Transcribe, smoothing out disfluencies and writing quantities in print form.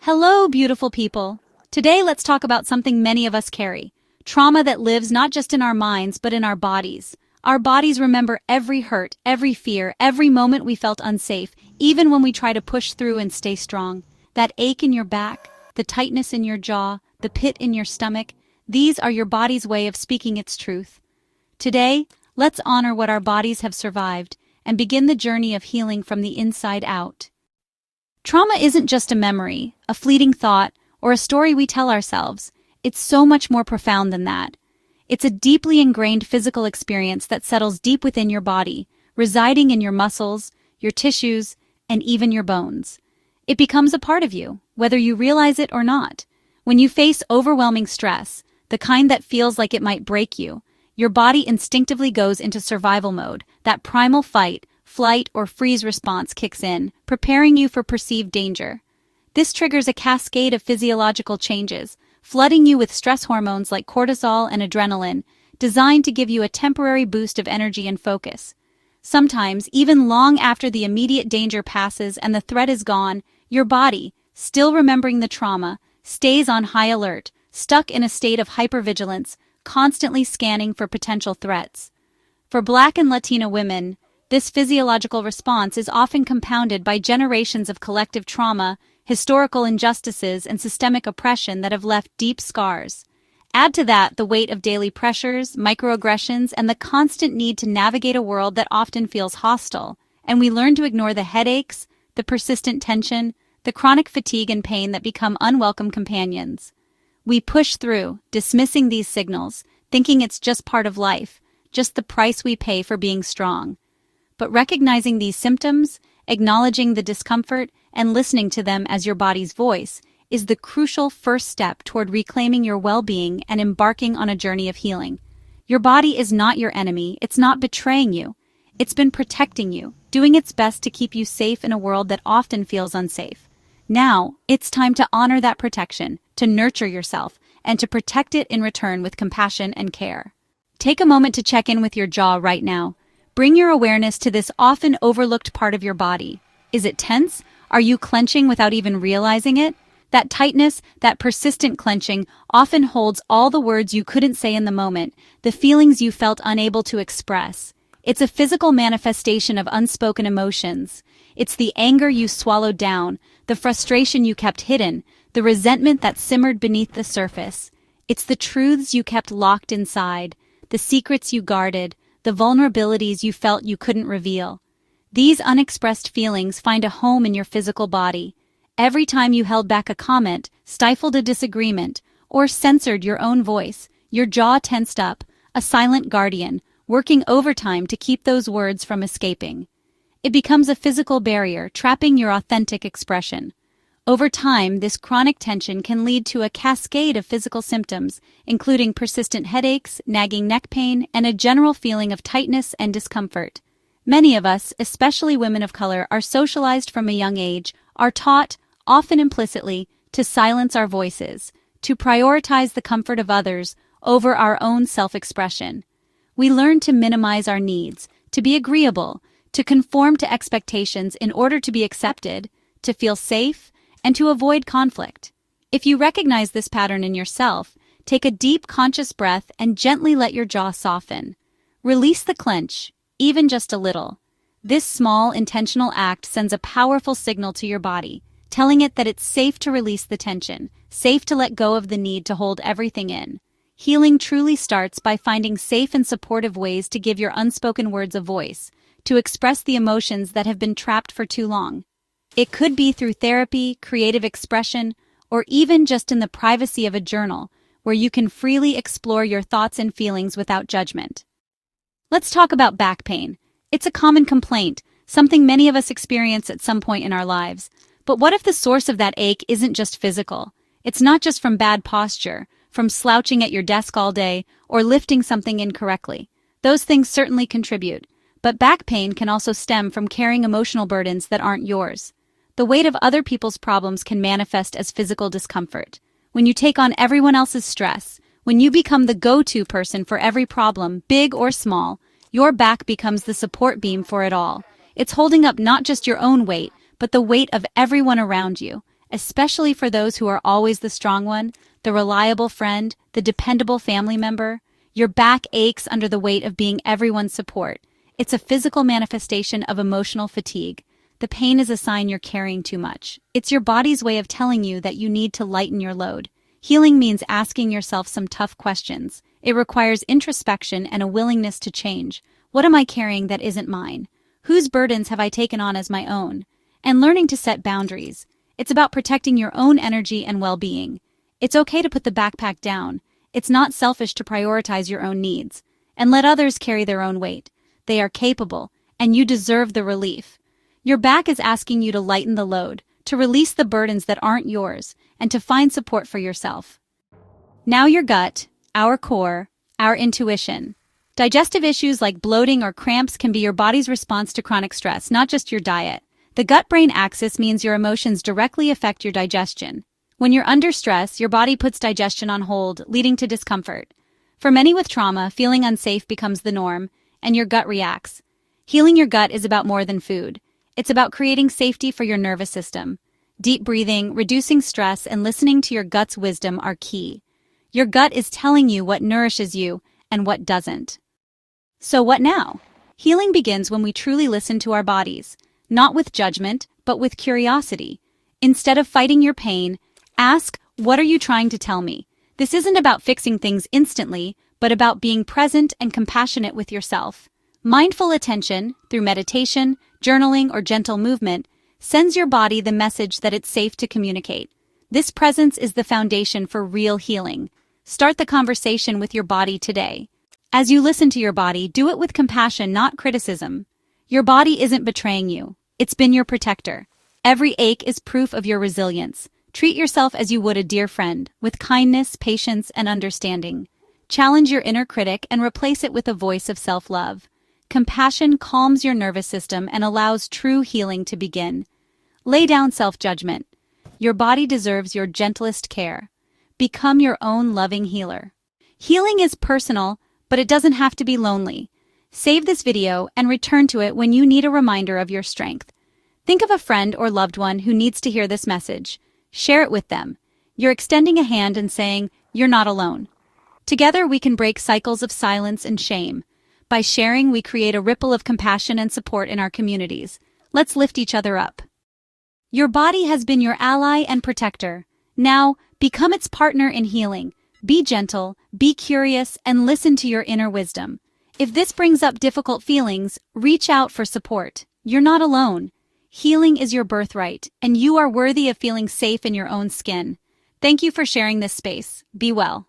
Hello, beautiful people. Today, let's talk about something many of us carry. Trauma that lives not just in our minds, but in our bodies. Our bodies remember every hurt, every fear, every moment we felt unsafe, even when we try to push through and stay strong. That ache in your back, the tightness in your jaw, the pit in your stomach, these are your body's way of speaking its truth. Today, let's honor what our bodies have survived and begin the journey of healing from the inside out. Trauma isn't just a memory, a fleeting thought, or a story we tell ourselves. It's so much more profound than that. It's a deeply ingrained physical experience that settles deep within your body, residing in your muscles, your tissues, and even your bones. It becomes a part of you, whether you realize it or not. When you face overwhelming stress, the kind that feels like it might break you, your body instinctively goes into survival mode, that primal fight, flight, or freeze response kicks in, preparing you for perceived danger. This triggers a cascade of physiological changes, flooding you with stress hormones like cortisol and adrenaline, designed to give you a temporary boost of energy and focus. Sometimes, even long after the immediate danger passes and the threat is gone, your body, still remembering the trauma, stays on high alert, stuck in a state of hypervigilance, constantly scanning for potential threats. For Black and Latino women, this physiological response is often compounded by generations of collective trauma, historical injustices, and systemic oppression that have left deep scars. Add to that the weight of daily pressures, microaggressions, and the constant need to navigate a world that often feels hostile, and we learn to ignore the headaches, the persistent tension, the chronic fatigue and pain that become unwelcome companions. We push through, dismissing these signals, thinking it's just part of life, just the price we pay for being strong. But recognizing these symptoms, acknowledging the discomfort, and listening to them as your body's voice is the crucial first step toward reclaiming your well-being and embarking on a journey of healing. Your body is not your enemy, it's not betraying you. It's been protecting you, doing its best to keep you safe in a world that often feels unsafe. Now, it's time to honor that protection, to nurture yourself, and to protect it in return with compassion and care. Take a moment to check in with your jaw right now. Bring your awareness to this often overlooked part of your body. Is it tense? Are you clenching without even realizing it? That tightness, that persistent clenching, often holds all the words you couldn't say in the moment, the feelings you felt unable to express. It's a physical manifestation of unspoken emotions. It's the anger you swallowed down, the frustration you kept hidden, the resentment that simmered beneath the surface. It's the truths you kept locked inside, the secrets you guarded, the vulnerabilities you felt you couldn't reveal. These unexpressed feelings find a home in your physical body. Every time you held back a comment, stifled a disagreement, or censored your own voice, your jaw tensed up, a silent guardian, working overtime to keep those words from escaping. It becomes a physical barrier, trapping your authentic expression. Over time, this chronic tension can lead to a cascade of physical symptoms, including persistent headaches, nagging neck pain, and a general feeling of tightness and discomfort. Many of us, especially women of color, are socialized from a young age, are taught, often implicitly, to silence our voices, to prioritize the comfort of others over our own self-expression. We learn to minimize our needs, to be agreeable, to conform to expectations in order to be accepted, to feel safe, and to avoid conflict. If you recognize this pattern in yourself, take a deep conscious breath and gently let your jaw soften. Release the clench, even just a little. This small, intentional act sends a powerful signal to your body, telling it that it's safe to release the tension, safe to let go of the need to hold everything in. Healing truly starts by finding safe and supportive ways to give your unspoken words a voice, to express the emotions that have been trapped for too long. It could be through therapy, creative expression, or even just in the privacy of a journal, where you can freely explore your thoughts and feelings without judgment. Let's talk about back pain. It's a common complaint, something many of us experience at some point in our lives. But what if the source of that ache isn't just physical? It's not just from bad posture, from slouching at your desk all day, or lifting something incorrectly. Those things certainly contribute, but back pain can also stem from carrying emotional burdens that aren't yours. The weight of other people's problems can manifest as physical discomfort. When you take on everyone else's stress, when you become the go-to person for every problem, big or small, your back becomes the support beam for it all. It's holding up not just your own weight, but the weight of everyone around you. especially for those who are always the strong one, the reliable friend, the dependable family member. Your back aches under the weight of being everyone's support. It's a physical manifestation of emotional fatigue. The pain is a sign you're carrying too much. It's your body's way of telling you that you need to lighten your load. Healing means asking yourself some tough questions. It requires introspection and a willingness to change. What am I carrying that isn't mine? Whose burdens have I taken on as my own? And learning to set boundaries. It's about protecting your own energy and well-being. It's okay to put the backpack down. It's not selfish to prioritize your own needs. And let others carry their own weight. They are capable, and you deserve the relief. Your back is asking you to lighten the load, to release the burdens that aren't yours, and to find support for yourself. Now your gut, our core, our intuition. Digestive issues like bloating or cramps can be your body's response to chronic stress, not just your diet. The gut-brain axis means your emotions directly affect your digestion. When you're under stress, your body puts digestion on hold, leading to discomfort. For many with trauma, feeling unsafe becomes the norm, and your gut reacts. Healing your gut is about more than food. It's about creating safety for your nervous system. Deep breathing, reducing stress, and listening to your gut's wisdom are key. Your gut is telling you what nourishes you and what doesn't. So what now? Healing begins when we truly listen to our bodies, not with judgment, but with curiosity. Instead of fighting your pain, ask, what are you trying to tell me? This isn't about fixing things instantly, but about being present and compassionate with yourself. Mindful attention, through meditation, journaling, or gentle movement, sends your body the message that it's safe to communicate. This presence is the foundation for real healing. Start the conversation with your body today. As you listen to your body, do it with compassion, not criticism. Your body isn't betraying you. It's been your protector. Every ache is proof of your resilience. Treat yourself as you would a dear friend, with kindness, patience, and understanding. Challenge your inner critic and replace it with a voice of self-love. Compassion calms your nervous system and allows true healing to begin. Lay down self-judgment. Your body deserves your gentlest care. Become your own loving healer. Healing is personal, but it doesn't have to be lonely. Save this video and return to it when you need a reminder of your strength. Think of a friend or loved one who needs to hear this message. Share it with them. You're extending a hand and saying, you're not alone. Together we can break cycles of silence and shame. By sharing, we create a ripple of compassion and support in our communities. Let's lift each other up. Your body has been your ally and protector. Now, become its partner in healing. Be gentle, be curious, and listen to your inner wisdom. If this brings up difficult feelings, reach out for support. You're not alone. Healing is your birthright, and you are worthy of feeling safe in your own skin. Thank you for sharing this space. Be well.